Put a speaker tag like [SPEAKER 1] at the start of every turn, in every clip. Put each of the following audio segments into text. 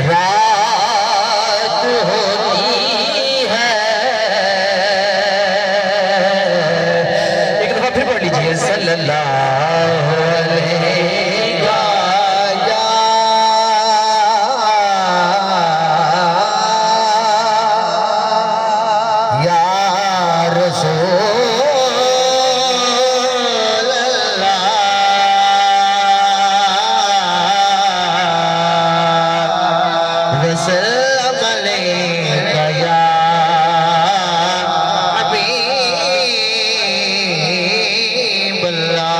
[SPEAKER 1] रात होती है। एक दफा फिर पढ़ लीजिए सल्लल्लाहु अलैहि या रसूल अल्लाह वसल्लम अलैका या हबीब अल्लाह।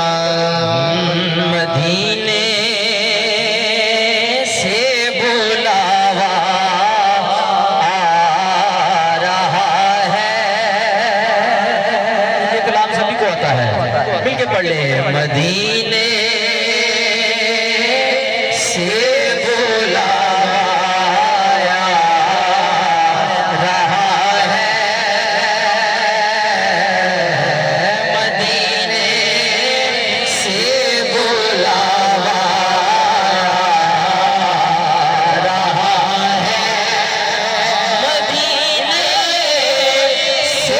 [SPEAKER 1] मदीने से बुलावा आ रहा है। ये कलाम सभी को आता है, मिलके पढ़ ले। मदीने से बुलाया रहा है। मदीने से बुलावा रहा है। मदीने से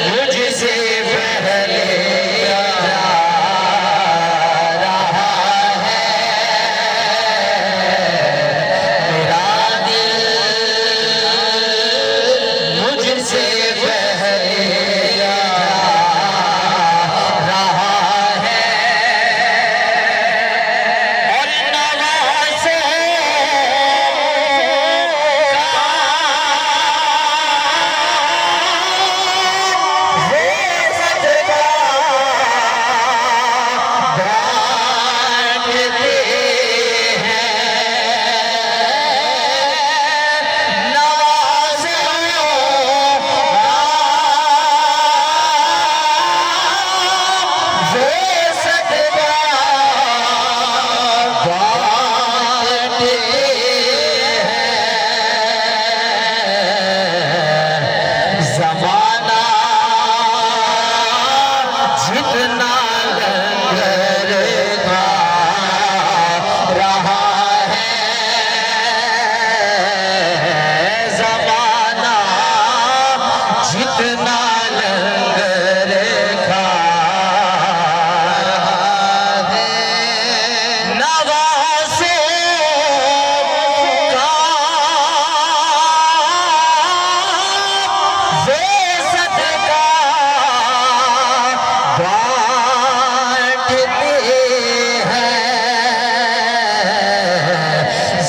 [SPEAKER 1] मुझसे पहले रहा है। मेरा दिल मुझसे पहले रहा है। और नवाज़ों ज़माना जितना लंगर खा रहा है। ज़माना जितना लंगर खा रहा है। नवाज़ों का वो सदका बांटते हैं।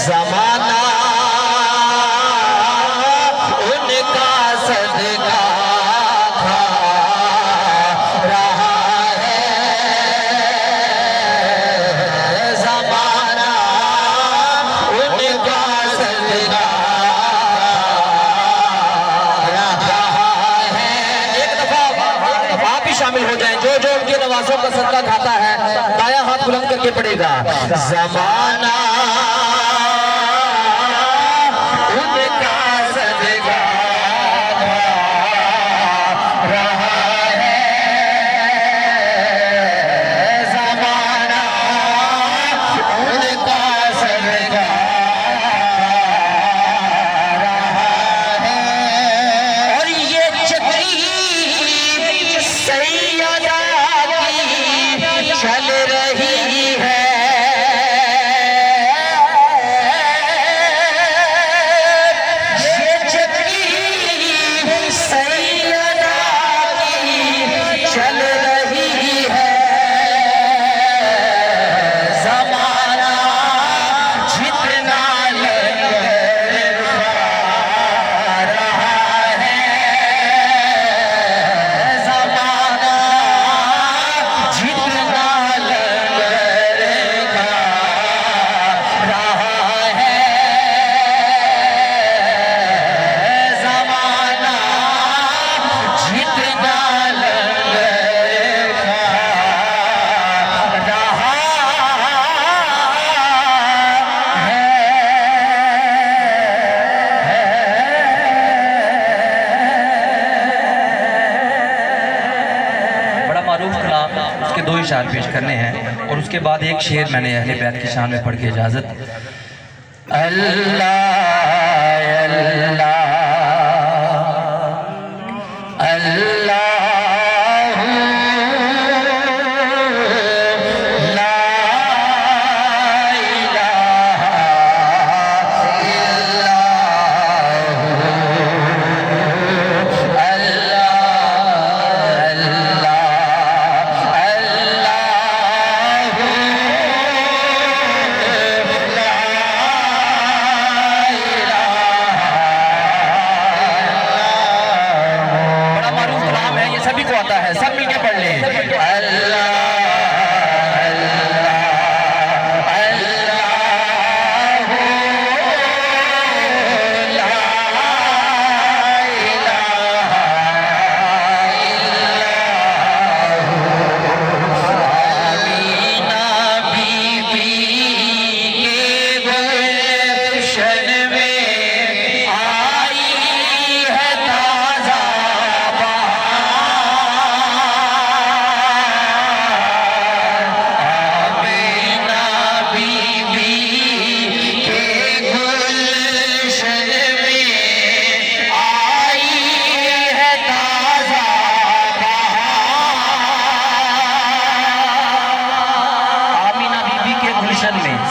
[SPEAKER 1] ज़माना उनका सदका खा रहा है। ज़माना उनका सदका रहा है। एक दफा आप भी शामिल हो जाएं। जो जो उनके नवाजों का सदका खाता है दाया हाथ बुलंद करके पड़ेगा। ज़माना उनका सदका खा रहा है। ज़माना उनका सदका रहा है। और ये चक्री सैयदा की चल रही है।
[SPEAKER 2] अशार पेश करने हैं और उसके बाद एक शेर मैंने अहले बैत की शान में पढ़ के इजाज़त। अल्लाह अल्लाह अल्लाह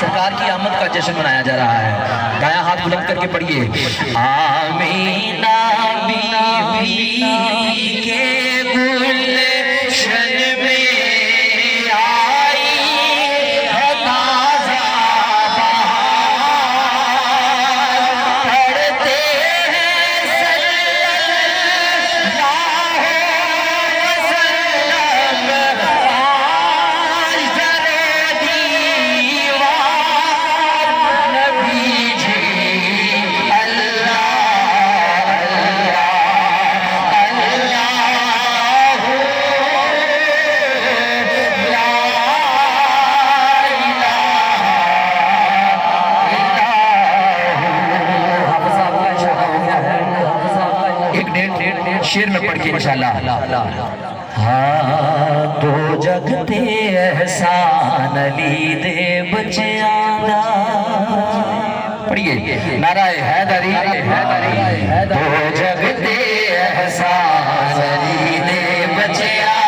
[SPEAKER 2] सरकार की आमद का जश्न मनाया जा रहा है। दाया हाथ बुलंद करके पढ़िए। आमीना बीबी के गुलशन में आई है ताज़ा बहार, पढ़ते हैं सल्लल्लाहु अलैहि वसल्लम आज दरे दीवार नबी जी। अल्लाह शेर में पढ़ के इंशाल्लाह। हाँ तो जगते एहसान अली दे बच्चियां पढ़िए। नाराए हैदरी तो जगते एहसान अली दे बच्चियां,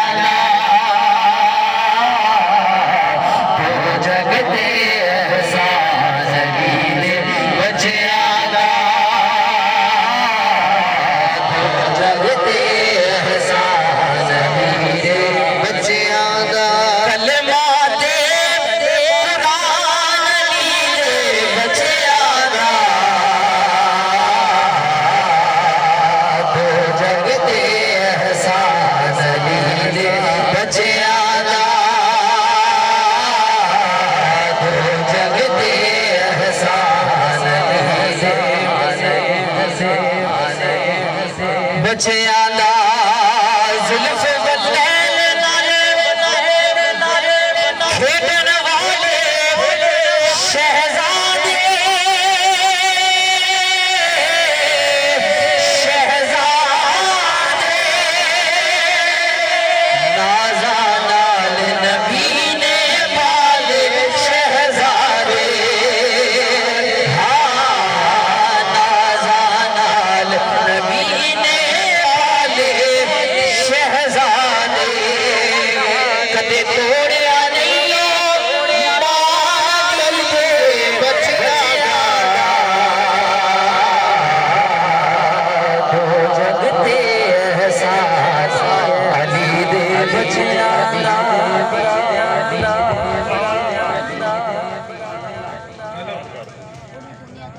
[SPEAKER 2] तो जगते एहसान अली दे बच्चियां, बच्चियां